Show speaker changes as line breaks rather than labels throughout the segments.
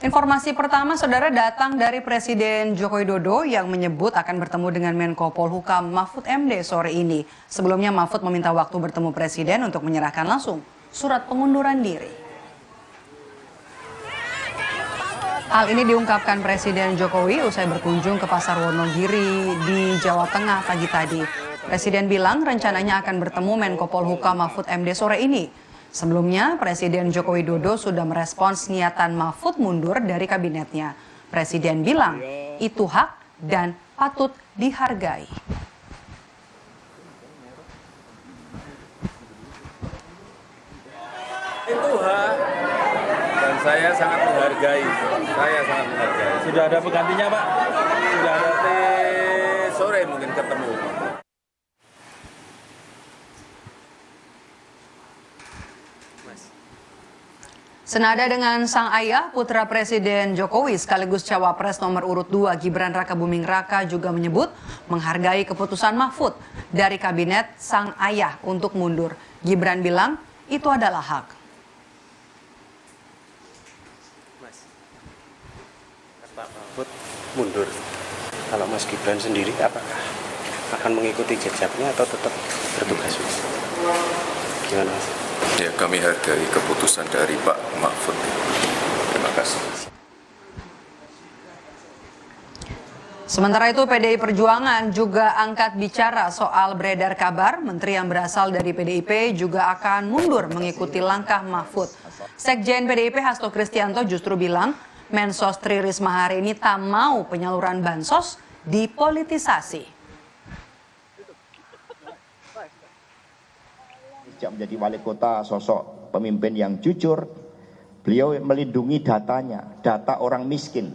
Informasi pertama, saudara, datang dari Presiden Joko Widodo yang menyebut akan bertemu dengan Menko Polhukam Mahfud MD sore ini. Sebelumnya Mahfud meminta waktu bertemu Presiden untuk menyerahkan langsung surat pengunduran diri. Hal ini diungkapkan Presiden Jokowi usai berkunjung ke Pasar Wonogiri di Jawa Tengah pagi tadi. Presiden bilang rencananya akan bertemu Menko Polhukam Mahfud MD sore ini. Sebelumnya, Presiden Joko Widodo sudah merespons niatan Mahfud mundur dari kabinetnya. Presiden bilang itu hak dan patut dihargai.
Itu hak dan saya sangat menghargai.
Sudah ada penggantinya, Pak?
Sudah ada sore mungkin ketemu.
Senada dengan sang ayah, putra Presiden Jokowi sekaligus cawapres nomor urut 2 Gibran Rakabuming Raka juga menyebut menghargai keputusan Mahfud dari kabinet sang ayah untuk mundur. Gibran bilang itu adalah hak.
Pak Mahfud mundur. Kalau Mas Gibran sendiri apakah akan mengikuti jejaknya atau tetap bertugas? Gimana, Mas?
Ya, kami hargai keputusan dari Pak Mahfud. Terima kasih.
Sementara itu PDI Perjuangan juga angkat bicara soal beredar kabar menteri yang berasal dari PDIP juga akan mundur mengikuti langkah Mahfud. Sekjen PDIP Hasto Kristianto justru bilang Mensos Tri Risma hari ini tak mau penyaluran bansos dipolitisasi.
Sejak menjadi wali kota, sosok pemimpin yang jujur, beliau melindungi datanya, data orang miskin.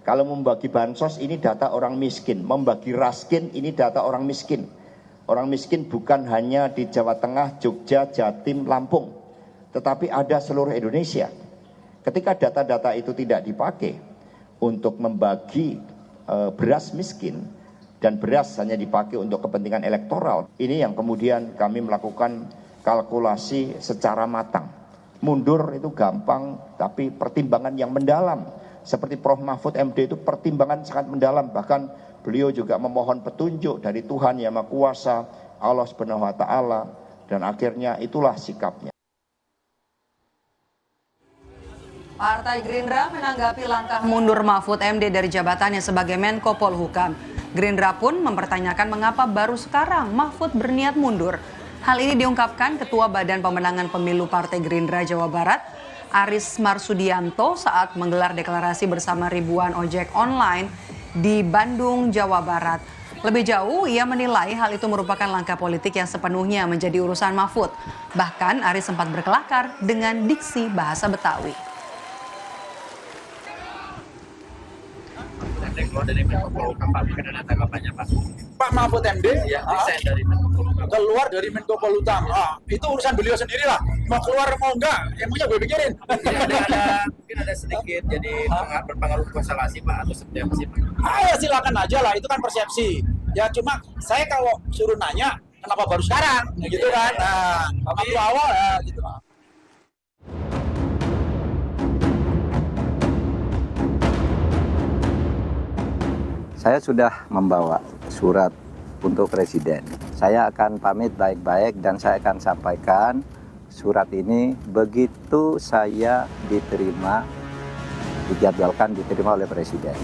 Kalau membagi bansos ini data orang miskin, membagi raskin ini data orang miskin. Orang miskin bukan hanya di Jawa Tengah, Jogja, Jatim, Lampung, tetapi ada seluruh Indonesia. Ketika data-data itu tidak dipakai untuk membagi beras miskin dan beras hanya dipakai untuk kepentingan elektoral, ini yang kemudian kami melakukan kalkulasi secara matang. Mundur itu gampang, tapi pertimbangan yang mendalam. Seperti Prof. Mahfud MD itu pertimbangan sangat mendalam. Bahkan beliau juga memohon petunjuk dari Tuhan Yang Maha Kuasa, Allah Subhanahu wa Ta'ala, dan akhirnya itulah sikapnya.
Partai Gerindra menanggapi langkah mundur Mahfud MD dari jabatannya sebagai Menko Polhukam. Gerindra pun mempertanyakan mengapa baru sekarang Mahfud berniat mundur. Hal ini diungkapkan Ketua Badan Pemenangan Pemilu Partai Gerindra Jawa Barat, Aris Marsudianto saat menggelar deklarasi bersama ribuan ojek online di Bandung, Jawa Barat. Lebih jauh, ia menilai hal itu merupakan langkah politik yang sepenuhnya menjadi urusan Mahfud. Bahkan Aris sempat berkelakar dengan diksi bahasa Betawi.
Dari Menko Polhukam, Pak, bagaimana tanggapannya, Pak?
Pak Mahfud MD
Ya, desain dari Menko Polhukam.
keluar dari Menko Polhukam. Itu urusan beliau sendirilah. Mau keluar mau enggak, emangnya gue pikirin.
Mungkin ada sedikit jadi berpengaruh konstelasi, Pak, atau seperti apa sih, Pak?
Ya silakan aja lah, itu kan persepsi. Ya cuma saya kalau suruh nanya, kenapa baru sekarang? Gitu kan. Nah, waktu awal ya gitu.
Saya sudah membawa surat untuk Presiden. Saya akan pamit baik-baik dan saya akan sampaikan surat ini begitu saya dijadwalkan diterima oleh Presiden.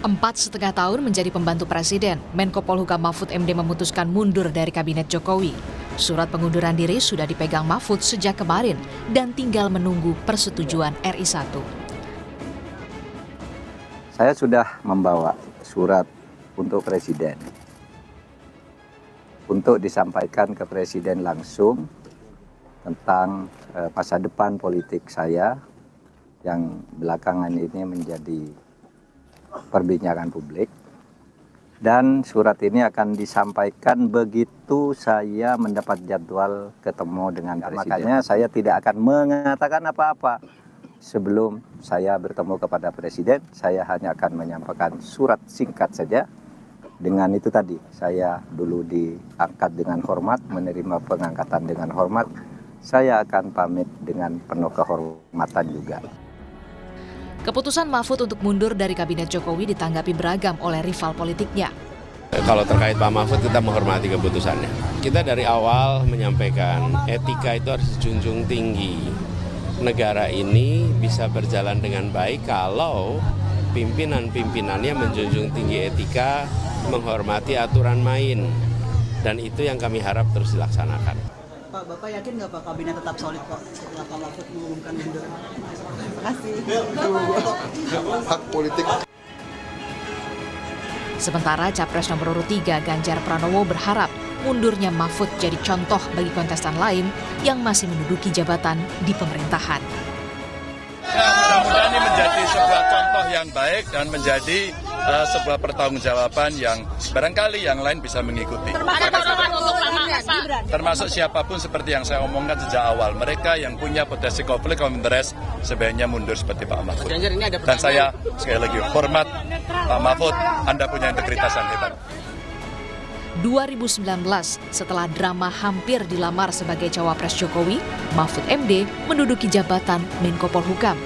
4,5 tahun menjadi pembantu Presiden, Menko Polhukam Mahfud MD memutuskan mundur dari Kabinet Jokowi. Surat pengunduran diri sudah dipegang Mahfud sejak kemarin dan tinggal menunggu persetujuan RI 1.
Saya sudah membawa surat untuk Presiden untuk disampaikan ke Presiden langsung tentang masa depan politik saya yang belakangan ini menjadi perbincangan publik. Dan surat ini akan disampaikan begitu saya mendapat jadwal ketemu dengan Presiden. Makanya saya tidak akan mengatakan apa-apa sebelum saya bertemu kepada Presiden. Saya hanya akan menyampaikan surat singkat saja. Dengan itu tadi, saya dulu diangkat dengan hormat, menerima pengangkatan dengan hormat. saya akan pamit dengan penuh kehormatan juga.
Keputusan Mahfud untuk mundur dari Kabinet Jokowi ditanggapi beragam oleh rival politiknya.
Kalau terkait Pak Mahfud, kita menghormati keputusannya. Kita dari awal menyampaikan etika itu harus dijunjung tinggi. Negara ini bisa berjalan dengan baik kalau pimpinan-pimpinannya menjunjung tinggi etika, menghormati aturan main. Dan itu yang kami harap terus dilaksanakan.
Pak, Bapak yakin nggak Pak kabinet tetap solid kok setelah Pak Mahfud mengumumkan mundur? Terima kasih.
Hak politik.
Sementara Capres nomor urut 3 Ganjar Pranowo berharap mundurnya Mahfud jadi contoh bagi kontestan lain yang masih menduduki jabatan di pemerintahan.
Ya, mudah-mudahan ini menjadi sebuah contoh yang baik dan menjadi sebuah pertanggungjawaban yang barangkali yang lain bisa mengikuti. Termasuk siapapun seperti yang saya omongkan sejak awal, mereka yang punya potensi konflik of interest sebaiknya mundur seperti Pak Mahfud. Dan saya sekali lagi hormat Pak Mahfud, Anda punya integritas yang hebat.
2019, setelah drama hampir dilamar sebagai cawapres Jokowi, Mahfud MD menduduki jabatan Menko Polhukam.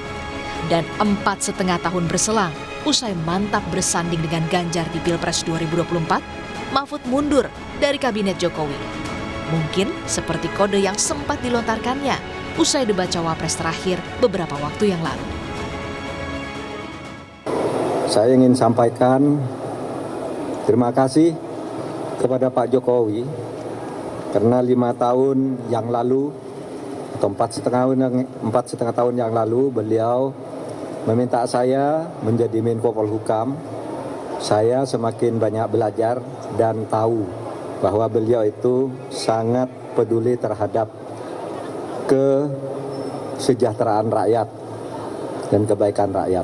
Dan 4,5 tahun berselang, usai mantap bersanding dengan Ganjar di Pilpres 2024, Mahfud mundur dari Kabinet Jokowi. Mungkin seperti kode yang sempat dilontarkannya usai debat cawapres terakhir beberapa waktu yang lalu.
Saya ingin sampaikan terima kasih kepada Pak Jokowi karena 5 tahun yang lalu atau 4,5 tahun yang lalu beliau meminta saya menjadi Menko Polhukam. Saya semakin banyak belajar dan tahu bahwa beliau itu sangat peduli terhadap kesejahteraan rakyat dan kebaikan rakyat.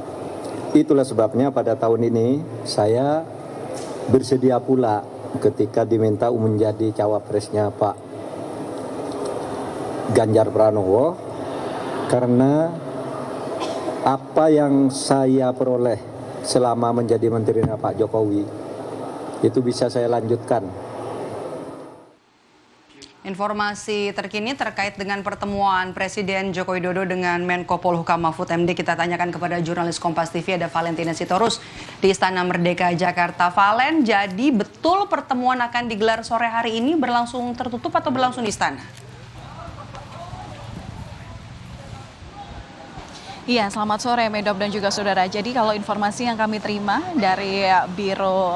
Itulah sebabnya pada tahun ini saya bersedia pula ketika diminta menjadi cawapresnya Pak Ganjar Pranowo, karena apa yang saya peroleh selama menjadi menterinya Pak Jokowi itu bisa saya lanjutkan.
Informasi terkini terkait dengan pertemuan Presiden Joko Widodo dengan Menko Polhukam Mahfud MD kita tanyakan kepada jurnalis Kompas TV ada Valentina Sitorus di Istana Merdeka Jakarta. Valen, jadi betul pertemuan akan digelar sore hari ini berlangsung tertutup atau berlangsung di istana?
Iya, selamat sore Medop dan juga saudara. Jadi kalau informasi yang kami terima dari Biro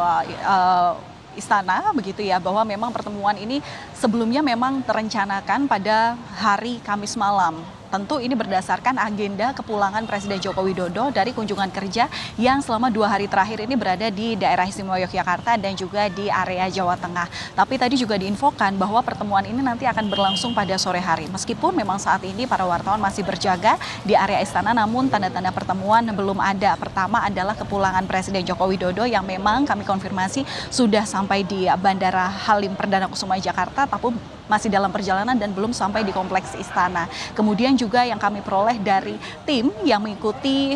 Istana begitu ya, bahwa memang pertemuan ini sebelumnya memang terencanakan pada hari Kamis malam. Tentu ini berdasarkan agenda kepulangan Presiden Joko Widodo dari kunjungan kerja yang selama 2 hari terakhir ini berada di daerah istimewa Yogyakarta dan juga di area Jawa Tengah. Tapi tadi juga diinfokan bahwa pertemuan ini nanti akan berlangsung pada sore hari. Meskipun memang saat ini para wartawan masih berjaga di area istana, namun tanda-tanda pertemuan belum ada. Pertama adalah kepulangan Presiden Joko Widodo yang memang kami konfirmasi sudah sampai di Bandara Halim Perdana Kusuma Jakarta, tapi masih dalam perjalanan dan belum sampai di kompleks istana. Kemudian juga yang kami peroleh dari tim yang mengikuti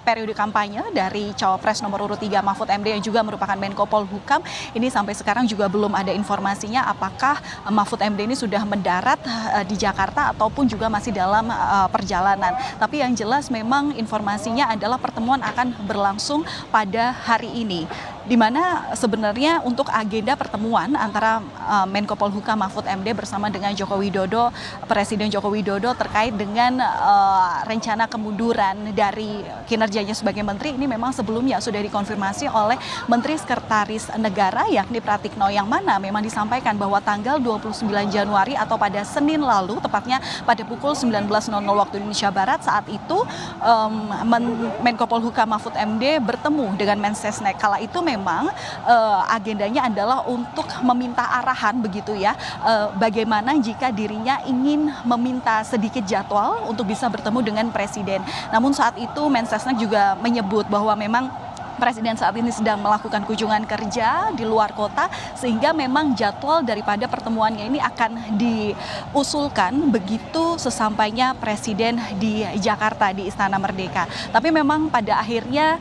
periode kampanye dari cawapres nomor urut 3 Mahfud MD yang juga merupakan Menko Polhukam, ini sampai sekarang juga belum ada informasinya apakah Mahfud MD ini sudah mendarat di Jakarta ataupun juga masih dalam perjalanan. Tapi yang jelas memang informasinya adalah pertemuan akan berlangsung pada hari ini, di mana sebenarnya untuk agenda pertemuan antara Menko Polhukam Mahfud MD bersama dengan Joko Widodo, Presiden Joko Widodo terkait dengan rencana kemunduran dari kinerjanya sebagai menteri ini memang sebelumnya sudah dikonfirmasi oleh Menteri Sekretaris Negara yakni Pratikno, yang mana memang disampaikan bahwa tanggal 29 Januari atau pada Senin lalu, tepatnya pada pukul 19.00 waktu Indonesia Barat, saat itu Menko Polhukam Mahfud MD bertemu dengan Mensesnek. Kala itu memang agendanya adalah untuk meminta arahan begitu ya, bagaimana jika dirinya ingin meminta sedikit jadwal untuk bisa bertemu dengan Presiden. Namun saat itu Mensesnek juga menyebut bahwa memang Presiden saat ini sedang melakukan kunjungan kerja di luar kota, sehingga memang jadwal daripada pertemuannya ini akan diusulkan begitu sesampainya Presiden di Jakarta di Istana Merdeka. Tapi memang pada akhirnya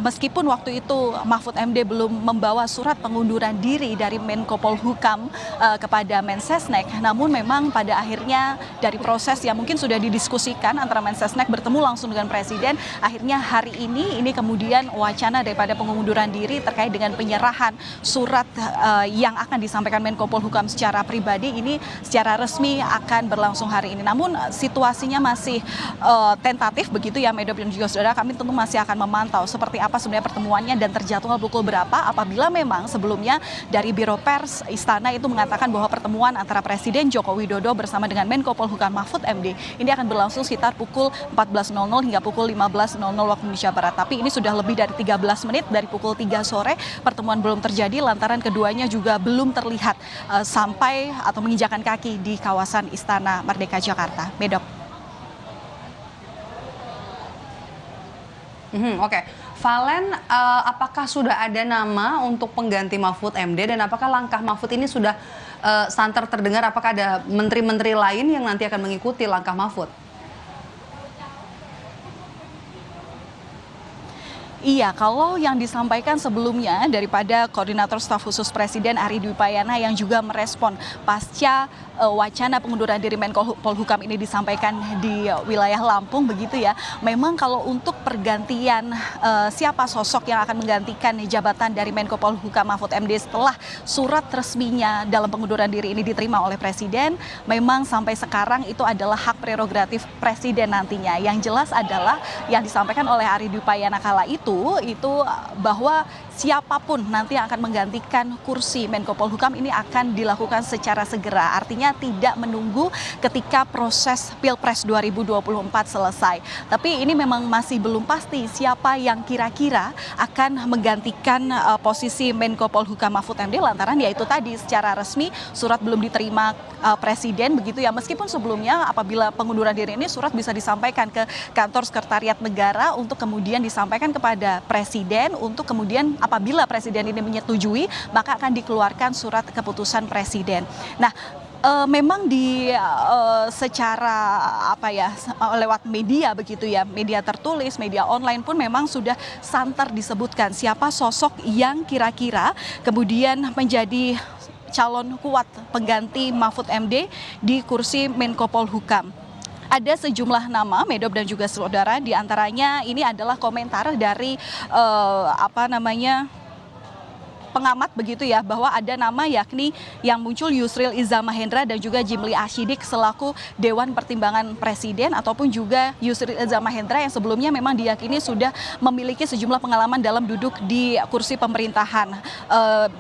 meskipun waktu itu Mahfud MD belum membawa surat pengunduran diri dari Menko Polhukam kepada Mensesnek, namun memang pada akhirnya dari proses yang mungkin sudah didiskusikan antara Mensesnek bertemu langsung dengan Presiden, akhirnya hari ini kemudian wacana daripada pengunduran diri terkait dengan penyerahan surat yang akan disampaikan Menko Polhukam secara pribadi ini secara resmi akan berlangsung hari ini. Namun situasinya masih tentatif begitu ya Medop dan juga saudara, kami tentu masih akan memantau seperti apa sebenarnya pertemuannya dan terjadwal pukul berapa, apabila memang sebelumnya dari Biro Pers Istana itu mengatakan bahwa pertemuan antara Presiden Joko Widodo bersama dengan Menko Polhukam Mahfud MD ini akan berlangsung sekitar pukul 14.00 hingga pukul 15.00 waktu Indonesia Barat. Tapi ini sudah lebih dari 13 menit dari pukul 3 sore pertemuan belum terjadi lantaran keduanya juga belum terlihat sampai atau menginjakan kaki di kawasan Istana Merdeka Jakarta. Medok.
Oke. Valen, apakah sudah ada nama untuk pengganti Mahfud MD dan apakah langkah Mahfud ini sudah santer terdengar? Apakah ada menteri-menteri lain yang nanti akan mengikuti langkah Mahfud?
Iya, kalau yang disampaikan sebelumnya daripada Koordinator Staf Khusus Presiden Ari Dwi Payana yang juga merespon pasca wacana pengunduran diri Menko Polhukam ini disampaikan di wilayah Lampung begitu ya. Memang kalau untuk pergantian siapa sosok yang akan menggantikan jabatan dari Menko Polhukam Mahfud MD setelah surat resminya dalam pengunduran diri ini diterima oleh Presiden, memang sampai sekarang itu adalah hak prerogatif Presiden nantinya. Yang jelas adalah yang disampaikan oleh Ari Dwi Payana kala itu bahwa siapapun nanti yang akan menggantikan kursi Menko Polhukam ini akan dilakukan secara segera. Artinya tidak menunggu ketika proses Pilpres 2024 selesai. Tapi ini memang masih belum pasti siapa yang kira-kira akan menggantikan posisi Menko Polhukam Mahfud MD lantaran yaitu tadi secara resmi surat belum diterima Presiden begitu ya. Meskipun sebelumnya apabila pengunduran diri ini surat bisa disampaikan ke kantor Sekretariat Negara untuk kemudian disampaikan kepada Presiden untuk kemudian apabila Presiden ini menyetujui maka akan dikeluarkan surat keputusan Presiden. Nah, memang di secara lewat media begitu ya, media tertulis, media online pun memang sudah santer disebutkan siapa sosok yang kira-kira kemudian menjadi calon kuat pengganti Mahfud MD di kursi Menko Polhukam. Ada sejumlah nama, Medop dan juga saudara, diantaranya ini adalah komentar dari pengamat begitu ya, bahwa ada nama yakni yang muncul Yusril Iza Mahendra dan juga Jimli Ashidik selaku Dewan Pertimbangan Presiden ataupun juga Yusril Iza Mahendra yang sebelumnya memang diyakini sudah memiliki sejumlah pengalaman dalam duduk di kursi pemerintahan.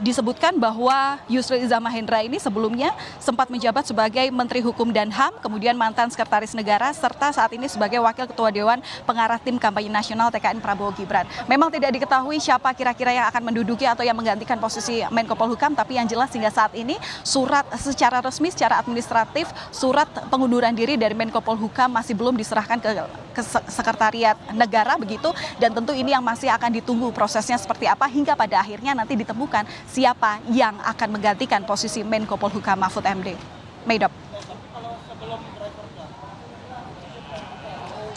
Disebutkan bahwa Yusril Iza Mahendra ini sebelumnya sempat menjabat sebagai Menteri Hukum dan HAM, kemudian mantan Sekretaris Negara, serta saat ini sebagai Wakil Ketua Dewan Pengarah Tim Kampanye Nasional TKN Prabowo Gibran. Memang tidak diketahui siapa kira-kira yang akan menduduki atau yang menggantikan posisi Menko Polhukam, tapi yang jelas hingga saat ini surat secara resmi, secara administratif, surat pengunduran diri dari Menko Polhukam masih belum diserahkan ke Sekretariat Negara begitu, dan tentu ini yang masih akan ditunggu prosesnya seperti apa hingga pada akhirnya nanti ditemukan siapa yang akan menggantikan posisi Menko Polhukam Mahfud MD. Medop.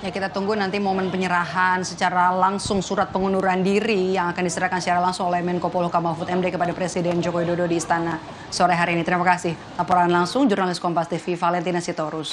Ya, kita tunggu nanti momen penyerahan secara langsung surat pengunduran diri yang akan diserahkan secara langsung oleh Menko Polhukam Mahfud MD kepada Presiden Joko Widodo di Istana sore hari ini. Terima kasih. Laporan langsung jurnalis Kompas TV Valentina Sitorus.